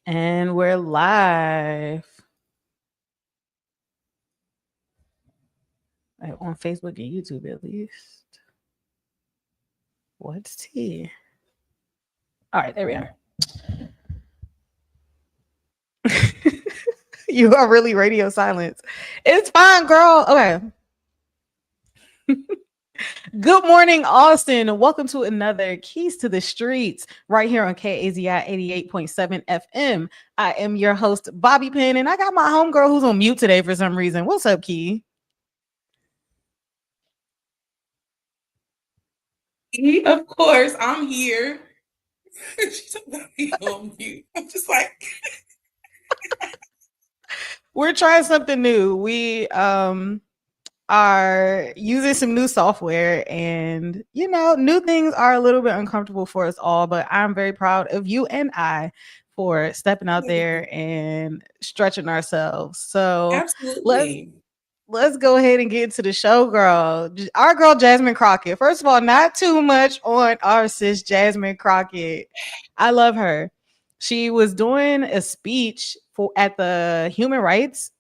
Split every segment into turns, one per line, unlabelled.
And we're live on Facebook and YouTube at least. What's tea? All right, there we are. You are really radio silence. It's fine, girl. Okay. Good morning, Austin. Welcome to another Keys to the Streets right here on KAZI 88.7 FM. I am your host, Bobby Penn, and I got my homegirl who's on mute today for some reason. What's up, Key?
Of course, I'm here. She's about to be on mute. I'm just like,
We're trying something new. We are using some new software, and new things are a little bit uncomfortable for us all, but I'm very proud of you and I for stepping out there and stretching ourselves. So let's
absolutely.
let's go ahead and get into the show, girl. Our girl Jasmine Crockett. First of all, not too much on our sis Jasmine Crockett. I love her. She was doing a speech for at the human rights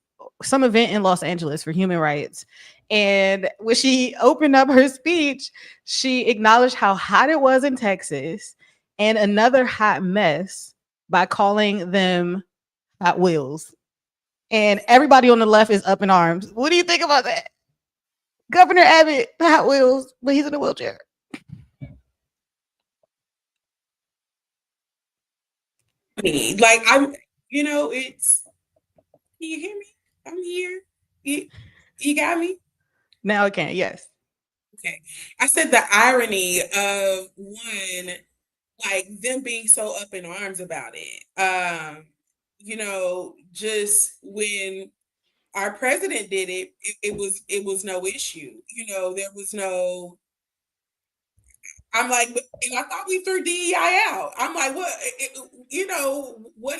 some event in Los Angeles for human rights. And when she opened up her speech, she acknowledged how hot it was in Texas and another hot mess by calling them Hot Wheels. And everybody on the left is up in arms. What do you think about that? Governor Abbott, Hot Wheels, but he's in a wheelchair.
Like it's. Can you hear me? I'm here. You got me.
Now it can, yes.
Okay. I said the irony of one, like them being so up in arms about it. Just when our president did it was no issue. There was no. I'm like, and I thought we threw DEI out. I'm like, what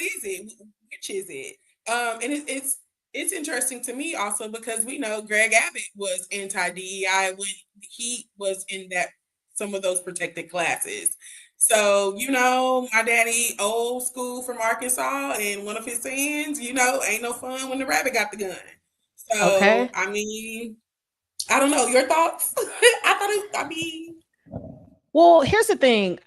is it? Which is it? And it's interesting to me also because we know Greg Abbott was anti DEI when he was in that some of those protected classes. So my daddy, old school from Arkansas, and one of his sayings, ain't no fun when the rabbit got the gun. So
Okay.
I mean, I don't know your thoughts. I thought I mean.
Well, here's the thing.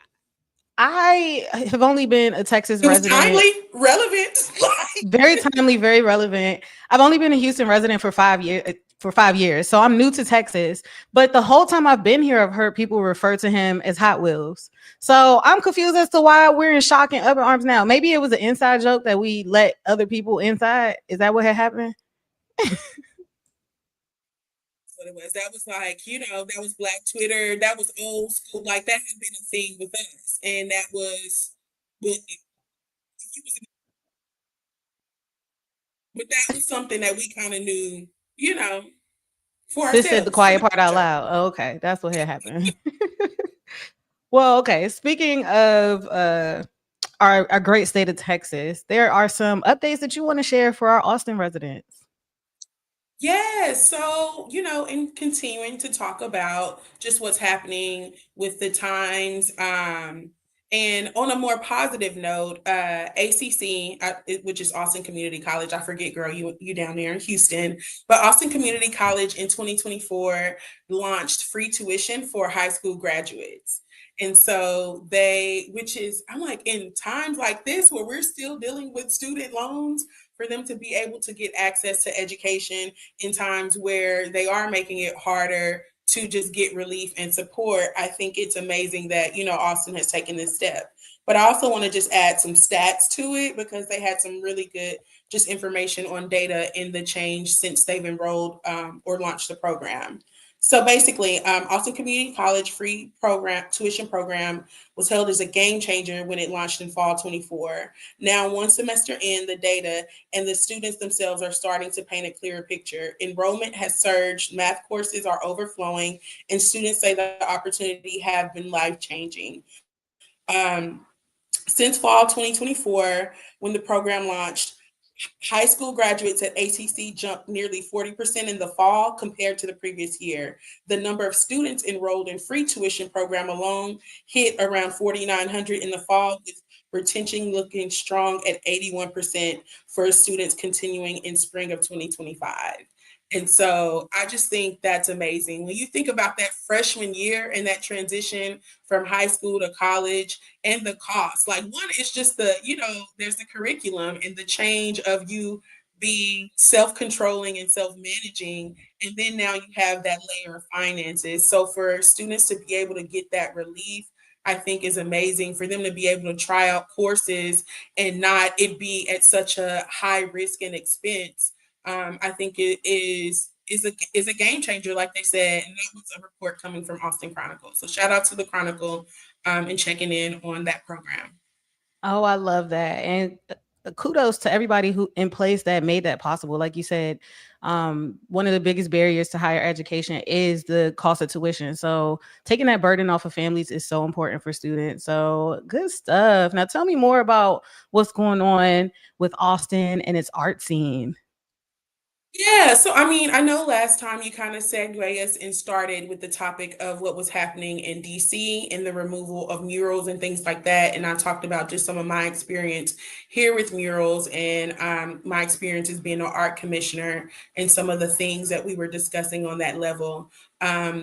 I have only been a Texas
It was
resident.
timely, relevant. Like,
Very timely, very relevant. I've only been a Houston resident for 5 years. For 5 years, so I'm new to Texas. But the whole time I've been here, I've heard people refer to him as Hot Wheels. So I'm confused as to why we're in shock and up in arms now. Maybe it was an inside joke that we let other people inside. Is that what had happened?
what it was. That was like, that was Black Twitter. That was old school. Like that had been a thing with us, and that was, but, but that was something that we kind of knew, for
Sis said the
ourselves from
quiet
the
part out
culture.
loud. Oh, okay, that's what had happened. Well, okay. Speaking of our great state of Texas, there are some updates that you want to share for our Austin residents.
Yeah, so, and continuing to talk about just what's happening with the times. And on a more positive note, ACC, which is Austin Community College, I forget, girl, you down there in Houston, but Austin Community College in 2024 launched free tuition for high school graduates. And so which is, I'm like, in times like this where we're still dealing with student loans, for them to be able to get access to education in times where they are making it harder to just get relief and support, I think it's amazing that, Austin has taken this step. But I also want to just add some stats to it because they had some really good just information on data in the change since they've enrolled or launched the program. So basically, Austin Community College free program tuition program was held as a game changer when it launched in fall 24. Now, one semester in, the data and the students themselves are starting to paint a clearer picture. Enrollment has surged, math courses are overflowing, and students say the opportunity have been life changing. Um, since fall 2024, when the program launched, high school graduates at ACC jumped nearly 40% in the fall compared to the previous year. The number of students enrolled in free tuition program alone hit around 4,900 in the fall, with retention looking strong at 81% for students continuing in spring of 2025. And so I just think that's amazing. When you think about that freshman year and that transition from high school to college and the cost, like one is just there's the curriculum and the change of you being self controlling and self managing. And then now you have that layer of finances. So for students to be able to get that relief, I think is amazing for them to be able to try out courses and not it be at such a high risk and expense. I think it is a game changer, like they said, and that was a report coming from Austin Chronicle. So shout out to the Chronicle and checking in on that program.
Oh, I love that. And kudos to everybody who in place that made that possible. Like you said, one of the biggest barriers to higher education is the cost of tuition. So taking that burden off of families is so important for students. So good stuff. Now tell me more about what's going on with Austin and its art scene.
Yeah, so I mean, I know last time you kind of segued us and started with the topic of what was happening in DC and the removal of murals and things like that. And I talked about just some of my experience here with murals and my experience as being an art commissioner and some of the things that we were discussing on that level.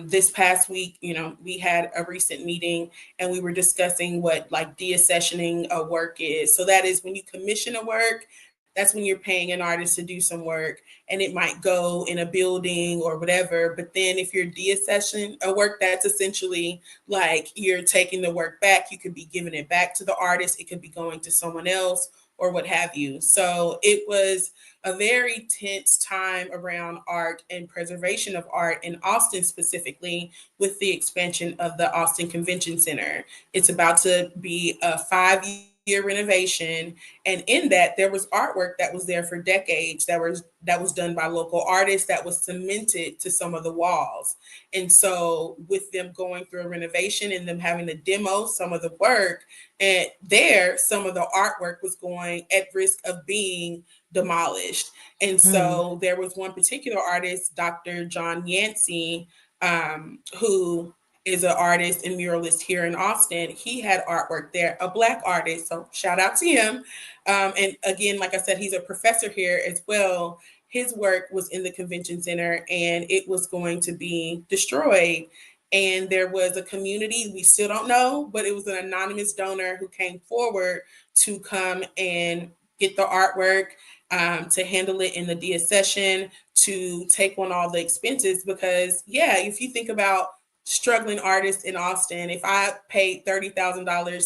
This past week, we had a recent meeting and we were discussing what like deaccessioning a work is. So that is when you commission a work, that's when you're paying an artist to do some work and it might go in a building or whatever. But then if you're deaccessioning a work, that's essentially like you're taking the work back. You could be giving it back to the artist. It could be going to someone else or what have you. So it was a very tense time around art and preservation of art in Austin specifically with the expansion of the Austin Convention Center. It's about to be a 5 year renovation, and in that there was artwork that was there for decades that was done by local artists that was cemented to some of the walls. And so with them going through a renovation and them having to demo some of the work, and there some of the artwork was going at risk of being demolished. And
Mm,
so there was one particular artist, Dr. John Yancey, who is an artist and muralist here in Austin. He had artwork there, a Black artist. So shout out to him. And again, like I said, he's a professor here as well. His work was in the convention center and it was going to be destroyed. And there was a community, we still don't know, but it was an anonymous donor who came forward to come and get the artwork, to handle it in the deaccession, to take on all the expenses. Because, yeah, if you think about struggling artists in Austin, if I paid $30,000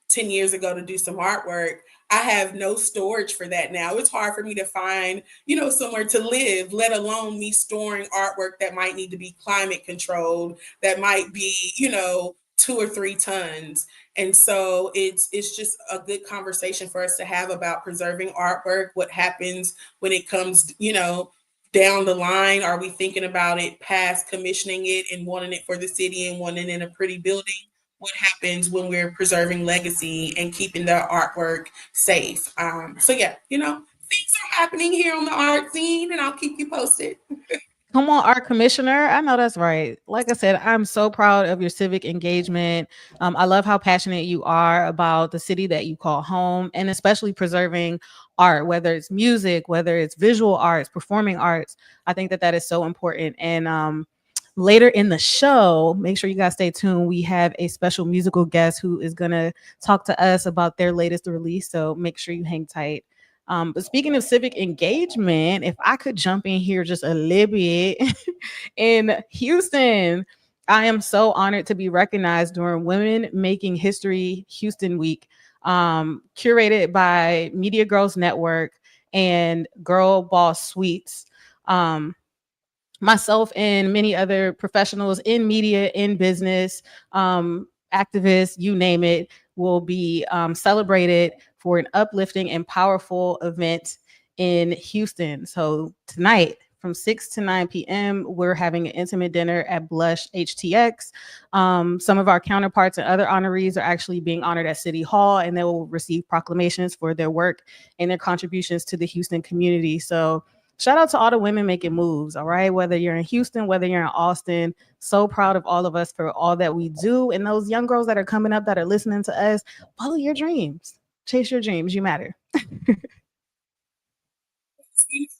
10 years ago to do some artwork, I have no storage for that now. It's hard for me to find, somewhere to live, let alone me storing artwork that might need to be climate controlled, that might be, 2 or 3 tons. And so it's just a good conversation for us to have about preserving artwork, what happens when it comes, down the line. Are we thinking about it past commissioning it and wanting it for the city and wanting it in a pretty building? What happens when we're preserving legacy and keeping the artwork safe? So yeah, things are happening here on the art scene, and I'll keep you posted.
come on, our commissioner. I know that's right. Like I said, I'm so proud of your civic engagement. I love how passionate you are about the city that you call home and especially preserving art, whether it's music, whether it's visual arts, performing arts. I think that that is so important. And later in the show, make sure you guys stay tuned. We have a special musical guest who is going to talk to us about their latest release. So make sure you hang tight. But speaking of civic engagement, if I could jump in here just a little bit, in Houston, I am so honored to be recognized during Women Making History Houston Week, curated by Media Girls Network and Girl Boss Suites. Um, Myself and many other professionals in media, in business, activists, you name it, will be celebrated for an uplifting and powerful event in Houston. So tonight, from 6 to 9 p.m., we're having an intimate dinner at Blush HTX. Some of our counterparts and other honorees are actually being honored at City Hall, and they will receive proclamations for their work and their contributions to the Houston community. So shout out to all the women making moves, all right? Whether you're in Houston, whether you're in Austin, so proud of all of us for all that we do. And those young girls that are coming up that are listening to us, follow your dreams. Chase your dreams. You matter.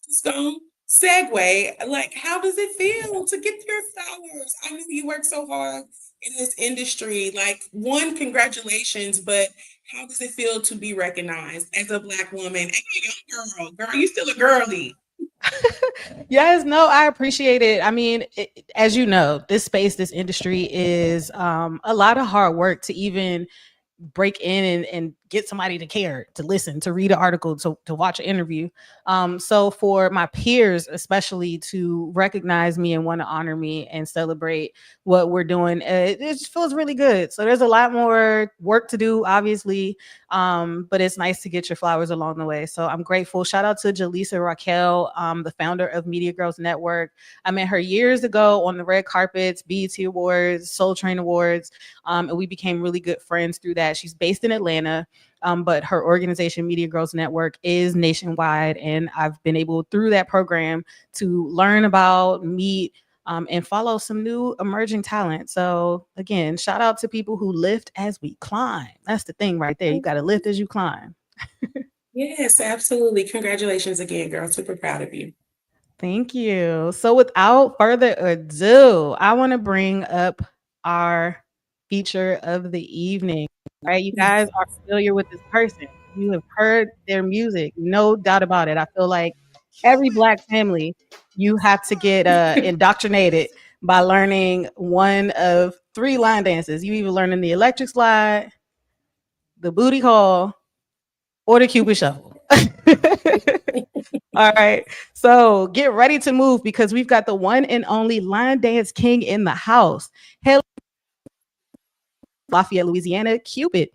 Just don't segue. Like, how does it feel to get your flowers? I know you work so hard in this industry. Like, one, congratulations, but how does it feel to be recognized as a Black woman and a young girl? Girl, you still a girly.
Yes, no, I appreciate it. I mean, as you know, this space, this industry is a lot of hard work to even break in and get somebody to care, to listen, to read an article, to watch an interview. So for my peers, especially, to recognize me and want to honor me and celebrate what we're doing, it just feels really good. So there's a lot more work to do, obviously, but it's nice to get your flowers along the way. So I'm grateful. Shout out to Jaleesa Raquel, the founder of Media Girls Network. I met her years ago on the red carpets, BET Awards, Soul Train Awards, and we became really good friends through that. She's based in Atlanta, but her organization, Media Girls Network, is nationwide. And I've been able, through that program, to learn about, meet, and follow some new emerging talent. So, again, shout out to people who lift as we climb. That's the thing right there. You got to lift as you climb.
Yes, absolutely. Congratulations again, girl. Super proud of you.
Thank you. So, without further ado, I want to bring up our feature of the evening. Right? You guys are familiar with this person. You have heard their music, no doubt about it. I feel like every Black family, you have to get indoctrinated by learning one of three line dances. You either learning the electric slide, the booty call, or the Cupid Shuffle. All right. So get ready to move because we've got the one and only line dance king in the house. Hail Lafayette, Louisiana, Cupid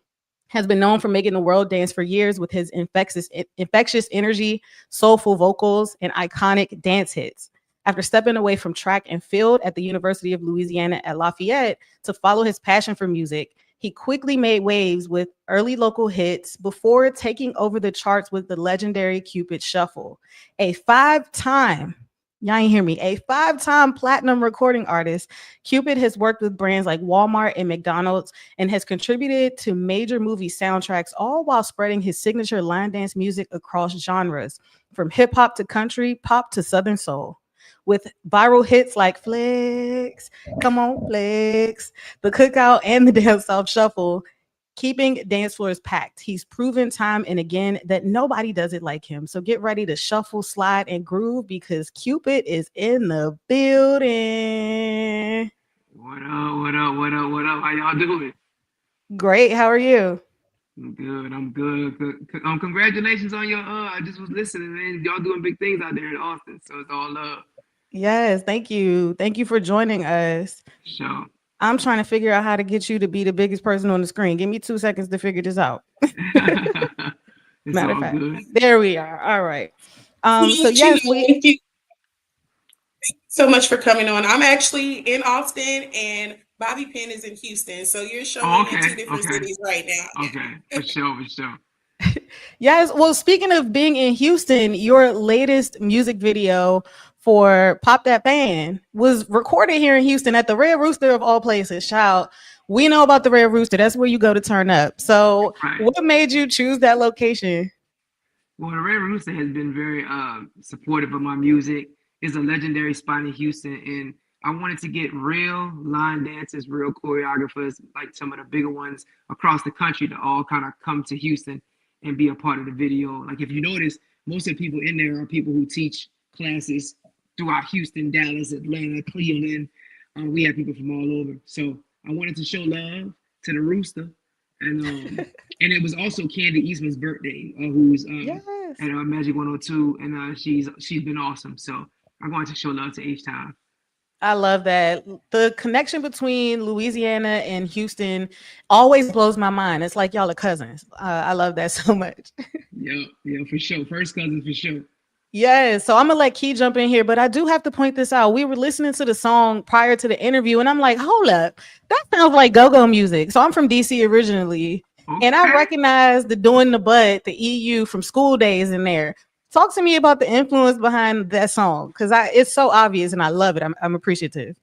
has been known for making the world dance for years with his infectious energy, soulful vocals, and iconic dance hits. After stepping away from track and field at the University of Louisiana at Lafayette to follow his passion for music, he quickly made waves with early local hits before taking over the charts with the legendary Cupid Shuffle. A five-time, y'all ain't hear me, a five-time platinum recording artist, Cupid has worked with brands like Walmart and McDonald's and has contributed to major movie soundtracks, all while spreading his signature line dance music across genres, from hip hop to country, pop to Southern soul. With viral hits like Flex, Come On Flex, The Cookout, and the Dance South Shuffle, keeping dance floors packed. He's proven time and again that nobody does it like him. So get ready to shuffle, slide, and groove because Cupid is in the building.
What up? What up? What up? What up? How y'all doing?
Great. How are you?
I'm good. I'm good. Congratulations on your. I just was listening, man. Y'all doing big things out there in Austin, so it's all love.
Yes. Thank you. Thank you for joining us.
Sure.
I'm trying to figure out how to get you to be the biggest person on the screen. Give me 2 seconds to figure this out.
It's
Matter of
all
fact,
good.
there we are. All right. So
Thank
yes,
you. Thank you so much for coming on. I'm actually in Austin and Bobby Penn is in Houston. So you're
Oh,
showing in two
okay.
different
Okay.
cities right now.
Okay. For sure. For sure.
yes. Well, speaking of being in Houston, your latest music video for Pop That Fan was recorded here in Houston at the Red Rooster of all places. Child, we know about the Red Rooster. That's where you go to turn up. So,
Right.
what made you choose that location?
Well, the Red Rooster has been very supportive of my music. It's a legendary spot in Houston, and I wanted to get real line dancers, real choreographers, like some of the bigger ones across the country, to all kind of come to Houston and be a part of the video. Like if you notice, most of the people in there are people who teach classes throughout Houston, Dallas, Atlanta, Cleveland. We have people from all over. So I wanted to show love to the Rooster, and it was also Candy Eastman's birthday, who's
Yes.
at Magic 102, and she's been awesome. So I'm going to show love to H Time.
I love that. The connection between Louisiana and Houston always blows my mind. It's like y'all are cousins. I love that so much.
Yeah, yeah, for sure. First cousin for sure.
Yes. So I'm gonna let Key jump in here, but I do have to point this out. We were listening to the song prior to the interview, and I'm like, hold up, that sounds like go-go music. So I'm from DC originally, and I
Okay.
recognize the doing the butt, the EU from School Days in there. Talk to me about the influence behind that song because I it's so obvious and I love it. I'm appreciative.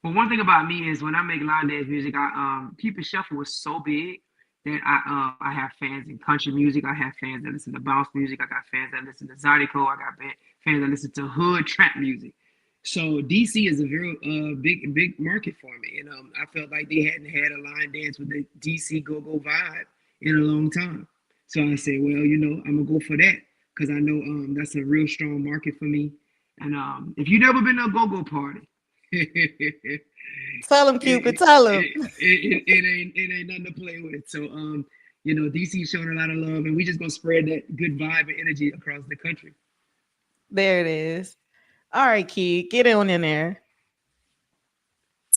Well, one thing about me is when I make line dance music, I Cupid Shuffle was so big that I have fans in country music. I have fans that listen to bounce music. I got fans that listen to Zydeco. I got fans that listen to hood trap music. So DC is a very big market for me, and I felt like they hadn't had a line dance with the DC go-go vibe in a long time. So I said, well, I'm gonna go for that because I know that's a real strong market for me. And if you've never been to a go-go party, it,
Tell him, Cupid. Tell him.
it ain't nothing to play with. So DC showing a lot of love, and we just gonna spread that good vibe and energy across the country.
There it is. All right, Key, get on in there.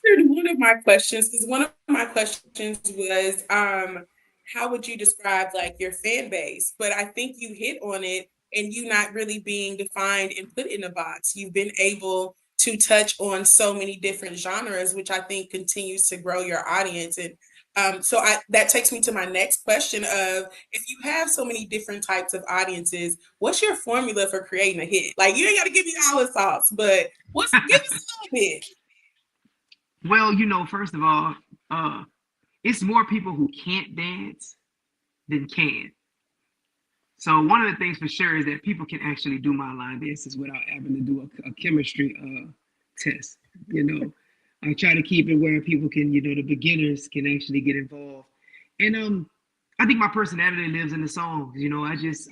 One of my questions, because one of my questions was, how would you describe like your fan base? But I think you hit on it, and you not really being defined and put in a box. You've been able to touch on so many different genres, which I think continues to grow your audience. And that takes me to my next question of, if you have so many different types of audiences, what's your formula for creating a hit? Like, you ain't got to give me all the sauce, but give us a little bit.
Well, first of all, it's more people who can't dance than can. So one of the things for sure is that people can actually do my line dances without having to do a chemistry test. I try to keep it where people can, the beginners can actually get involved. And I think my personality lives in the songs.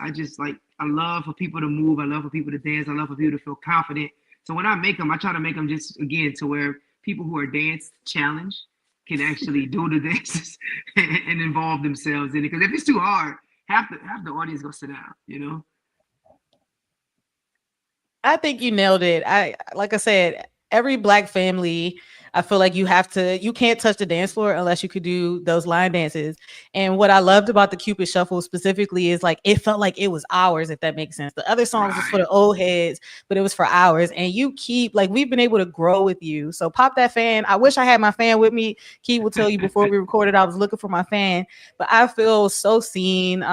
I just like, I love for people to move. I love for people to dance. I love for people to feel confident. So when I make them, I try to make them just, again, to where people who are dance challenged can actually do the dances and involve themselves in it. Because if it's too hard, half the audience go sit down.
I think you nailed it. Like I said, every Black family, I feel like you can't touch the dance floor unless you could do those line dances. And what I loved about the Cupid Shuffle specifically is like, it felt like it was ours, if that makes sense. The other songs was for
Right.
the old heads, but it was for ours. And we've been able to grow with you. So pop that fan. I wish I had my fan with me. Key will tell you before we recorded, I was looking for my fan, but I feel so seen.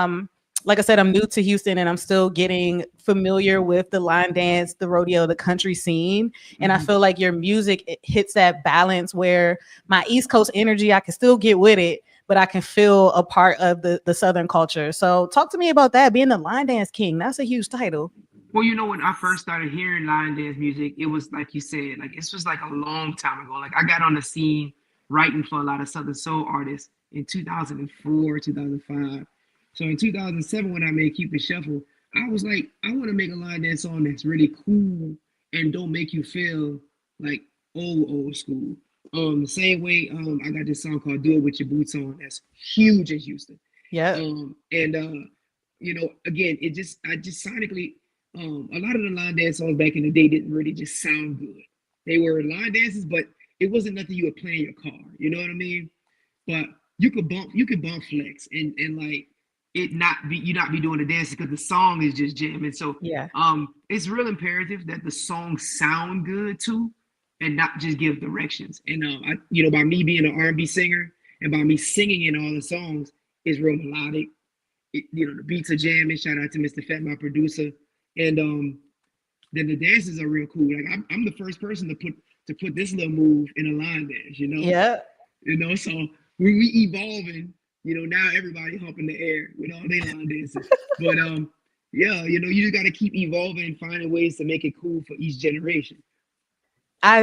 Like I said, I'm new to Houston and I'm still getting familiar with the line dance, the rodeo, the country scene. And I feel like your music, it hits that balance where my East Coast energy, I can still get with it, but I can feel a part of the Southern culture. So talk to me about that, being the line dance king. That's a huge title.
Well, when I first started hearing line dance music, it was like you said, like this was like a long time ago. Like I got on the scene writing for a lot of Southern soul artists in 2004, 2005. So in 2007, when I made Cupid Shuffle, I was like, I want to make a line dance song that's really cool and don't make you feel like old school. The same way, I got this song called "Do It With Your Boots On" that's huge in Houston.
Yeah.
And again, I just sonically, a lot of the line dance songs back in the day didn't really just sound good. They were line dances, but it wasn't nothing you would play in your car. You know what I mean? But you could bump flex and like it not be you not be doing the dances because the song is just jamming. So
Yeah.
it's real imperative that the songs sound good too, and not just give directions. And by me being an R&B singer and by me singing in all the songs, it's real melodic. The beats are jamming. Shout out to Mr. Fat, my producer, and then the dances are real cool. Like I'm the first person to put this little move in a line dance.
Yeah.
So when we evolving, now everybody humping the air with all their line dancing. But yeah, you just got to keep evolving and finding ways to make it cool for each generation.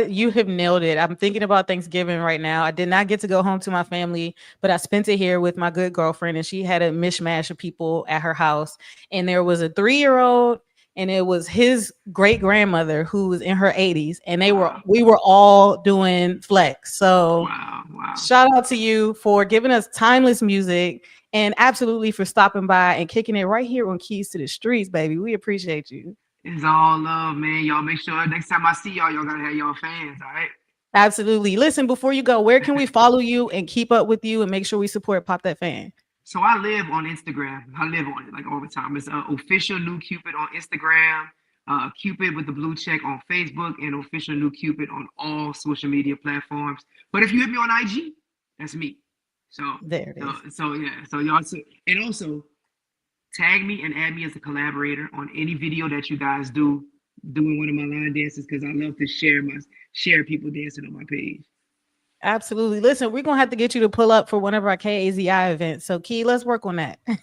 You have nailed it. I'm thinking about Thanksgiving right now. I did not get to go home to my family, but I spent it here with my good girlfriend, and she had a mishmash of people at her house. And there was a 3-year-old, and it was his great grandmother who was in her 80s, and
Wow.
we were all doing flex. So
Wow.
shout out to you for giving us timeless music, and absolutely for stopping by and kicking it right here on Keys to the Streets, baby. We appreciate you.
It's all love, man. Y'all make sure next time I see y'all gotta have y'all fans, all right?
Absolutely. Listen, before you go, where can we follow you and keep up with you and make sure we support Pop That Fan?
So I live on Instagram. I live on it like all the time. It's official new Cupid on Instagram, Cupid with the blue check on Facebook, and official new Cupid on all social media platforms. But if you hit me on IG, that's me. So
There it is.
so yeah. So y'all and also tag me and add me as a collaborator on any video that you guys do doing one of my line dances because I love to share people dancing on my page.
Absolutely. Listen, we're gonna have to get you to pull up for one of our KAZI events. So Key, let's work on that.
Oh,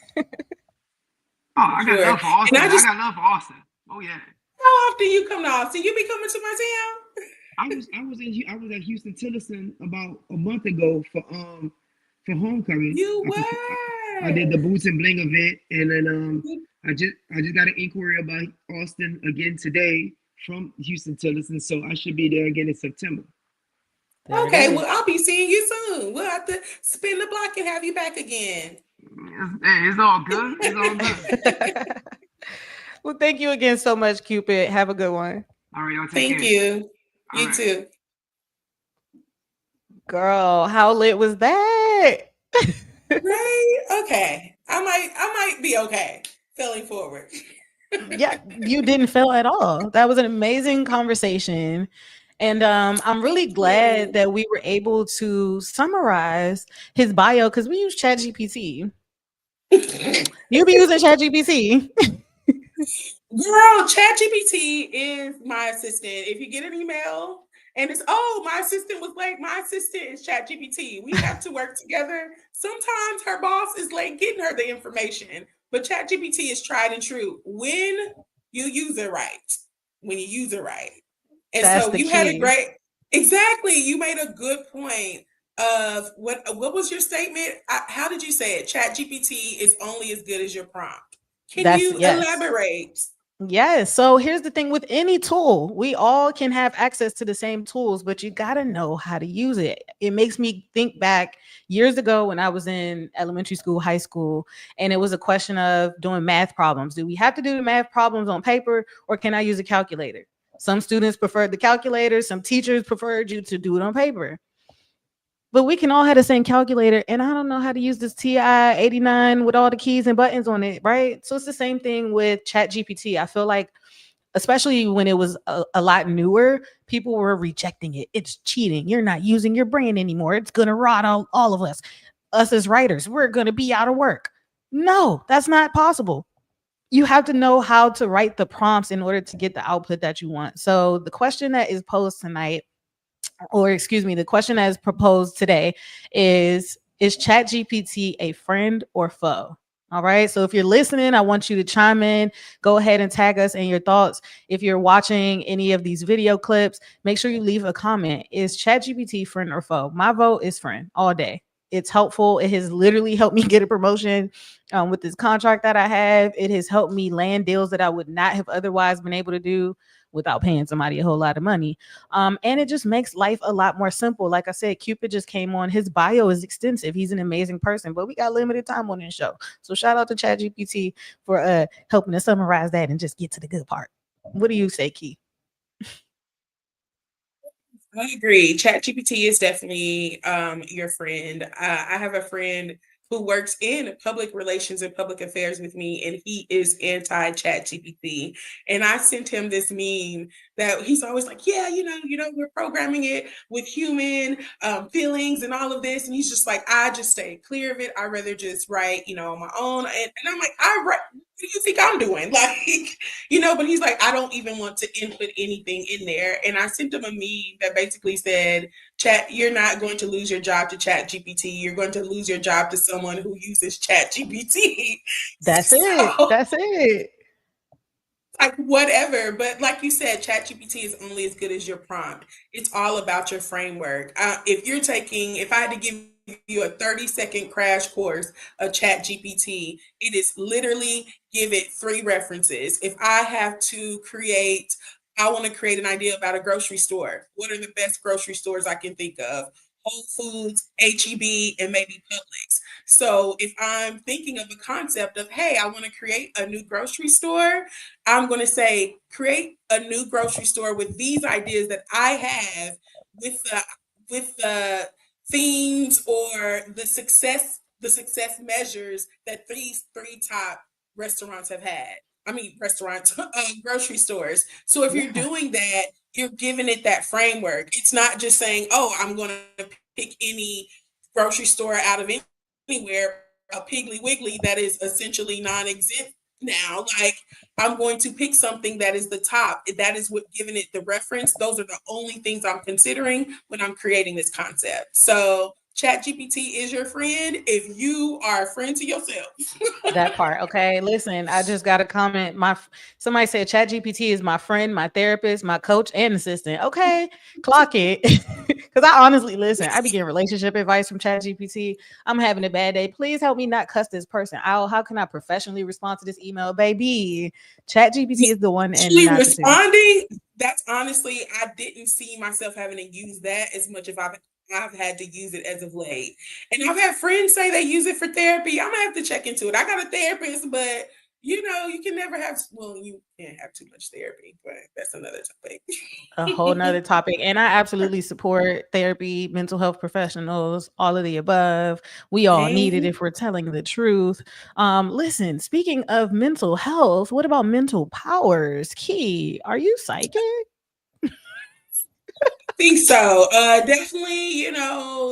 For
I got
sure.
love for
And
Austin.
I
I
just,
got love for Austin. Oh yeah.
how often you come to Austin? You be coming to my town?
I was at Houston Tillotson about a month ago for homecoming.
You
I did the
were.
Boots and Bling event, and then I just got an inquiry about Austin again today from Houston Tillotson, so I should be there again in September.
There it
Okay, well,
is.
I'll be seeing you soon. We'll have to spin the block and have you back again.
Hey, it's all good. It's all good.
Well, thank you again so much, Cupid. Have a good one.
All right, y'all take
Thank
care.
you.
All
You
right.
too.
Girl, how lit was that?
Right? Okay. I might be okay failing forward.
Yeah, you didn't fail at all. That was an amazing conversation. And I'm
Thank
really glad
you.
that we were able to summarize his bio because we use ChatGPT. You be using ChatGPT.
Girl, ChatGPT is my assistant. If you get an email and it's, oh, my assistant was late, my assistant is ChatGPT. We have to work together. Sometimes her boss is late getting her the information, but ChatGPT is tried and true when you use it right. When you use it right. And
That's
so
the
you had a
key.
great, exactly. You made a good point of what was your statement? How did you say it? ChatGPT is only as good as your prompt. Can
That's
you
yes.
elaborate?
Yes. So here's the thing with any tool, we all can have access to the same tools, but you got to know how to use it. It makes me think back years ago when I was in elementary school, high school, and it was a question of doing math problems. Do we have to do the math problems on paper or can I use a calculator? Some students preferred the calculator, some teachers preferred you to do it on paper. But we can all have the same calculator, and I don't know how to use this TI 89 with all the keys and buttons on it, right? So it's the same thing with Chat GPT. I feel like, especially when it was a lot newer, people were rejecting it. It's cheating. You're not using your brain anymore. It's going to rot all of us. Us as writers, we're going to be out of work. No, that's not possible. You have to know how to write the prompts in order to get the output that you want. So the question that is posed tonight, or excuse me, the question as proposed today is ChatGPT a friend or foe? All right. So if you're listening, I want you to chime in. Go ahead and tag us in your thoughts. If you're watching any of these video clips, make sure you leave a comment. Is ChatGPT friend or foe? My vote is friend all day. It's helpful. It has literally helped me get a promotion with this contract that I have. It has helped me land deals that I would not have otherwise been able to do without paying somebody a whole lot of money. And it just makes life a lot more simple. Like I said, Cupid just came on. His bio is extensive. He's an amazing person, but we got limited time on this show. So shout out to ChatGPT for helping us summarize that and just get to the good part. What do you say, Key?
I agree. ChatGPT is definitely your friend. I have a friend who works in public relations and public affairs with me, and he is anti ChatGPT. And I sent him this meme that he's always like, "Yeah, we're programming it with human feelings and all of this." And he's just like, "I just stay clear of it. I rather just write, on my own." And I'm like, "I write. What do you think I'm doing?" Like, but he's like, I don't even want to input anything in there. And I sent him a meme that basically said, Chat, you're not going to lose your job to Chat GPT. You're going to lose your job to someone who uses Chat GPT.
That's it.
So
That's it.
like whatever, but like you said, Chat GPT is only as good as your prompt. It's all about your framework. If I had to give you a 30-second crash course of Chat GPT, it is literally give it three references. If I want to create an idea about a grocery store, what are the best grocery stores I can think of? Whole Foods, HEB, and maybe Publix. So if I'm thinking of a concept of, hey, I want to create a new grocery store, I'm going to say, create a new grocery store with these ideas that I have with the themes or the success measures that these three top restaurants have had. I mean, restaurants, grocery stores. So if you're
Yeah.
doing that, you're giving it that framework. It's not just saying, oh, I'm going to pick any grocery store out of anywhere, a Piggly Wiggly that is essentially non-existent now. Like, I'm going to pick something that is the top. That is what giving it the reference. Those are the only things I'm considering when I'm creating this concept. So ChatGPT is your friend if you are a friend to yourself.
That part. Okay. Listen, I just got a comment. Somebody said Chat GPT is my friend, my therapist, my coach, and assistant. Okay. Clock it. Cause I honestly listen, I be getting relationship advice from Chat GPT. I'm having a bad day. Please help me not cuss this person out. How can I professionally respond to this email? Baby. Chat GPT is the one and
Actually
not the two.
responding, that's honestly, I didn't see myself having to use that as much as I've had to use it as of late. And I've had friends say they use it for therapy. I'm gonna have to check into it. I got a therapist, but you can never have, well, you can't have too much therapy, but that's another topic.
A whole nother topic. And I absolutely support therapy, mental health professionals, all of the above. We all need it
Same.
if we're telling the truth. Listen, speaking of mental health, what about mental powers? Key, are you psychic?
Think so. Definitely,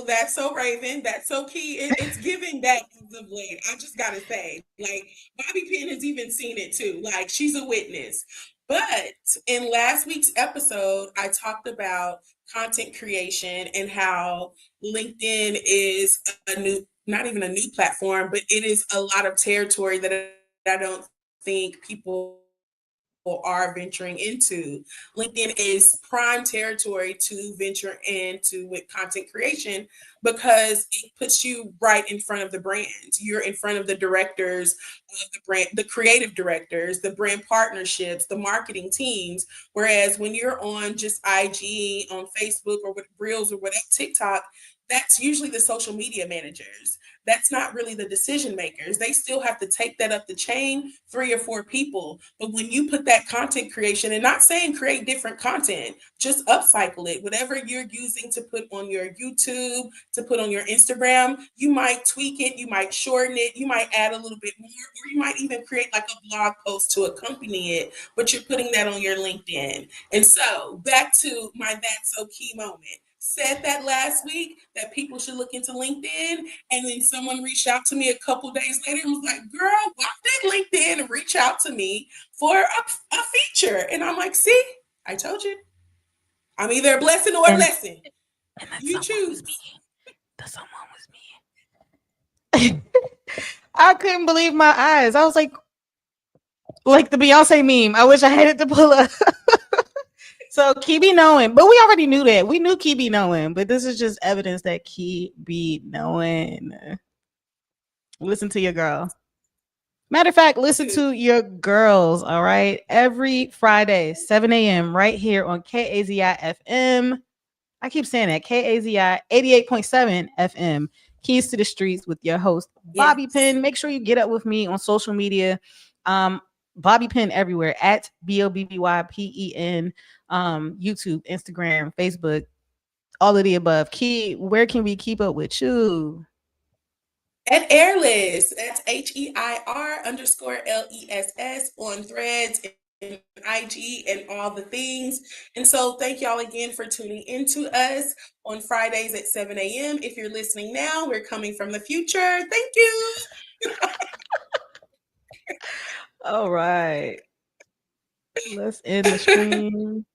that's so Raven. That's so key. It's giving back as of late. I just gotta say, like, Bobby Pin has even seen it too. Like, she's a witness. But in last week's episode, I talked about content creation and how LinkedIn is a new, not even a new platform, but it is a lot of territory that I don't think people are venturing into. LinkedIn is prime territory to venture into with content creation because it puts you right in front of the brands. You're in front of the directors of the brand, the creative directors, the brand partnerships, the marketing teams. Whereas when you're on just IG, on Facebook, or with Reels or whatever, TikTok, that's usually the social media managers. That's not really the decision makers. They still have to take that up the chain, 3 or 4 people. But when you put that content creation, and not saying create different content, just upcycle it. Whatever you're using to put on your YouTube, to put on your Instagram, you might tweak it, you might shorten it, you might add a little bit more, or you might even create like a blog post to accompany it, but you're putting that on your LinkedIn. And so back to my That's So Key moment. Said that last week that people should look into LinkedIn, and then someone reached out to me a couple days later and was like, "Girl, why did LinkedIn reach out to me for a feature?" And I'm like, "See, I told you. I'm either a blessing or a
And
lesson.
and that
You
someone was
choose."
me. The someone was me. I couldn't believe my eyes. I was like the Beyonce meme. I wish I had it to pull up. So Key be knowing, but we already knew that. We knew Key be knowing, but this is just evidence that Key be knowing. Listen to your girl. Matter of fact, listen
To
to your girls, all right? Every Friday, 7 a.m., right here on KAZI FM. I keep saying that, KAZI 88.7 FM. Keys to the Streets with your host, Bobby
yes.
Pin. Make sure you get up with me on social media. Um, Bobby Pin everywhere at BOBBYPEN, YouTube, Instagram, Facebook, all of the above. Key, where can we keep up with you?
At Airless, that's HEIR_LESS on threads and IG and all the things. And so thank y'all again for tuning into us on Fridays at 7 a.m. If you're listening now, we're coming from the future. Thank you.
All right. Let's end the stream.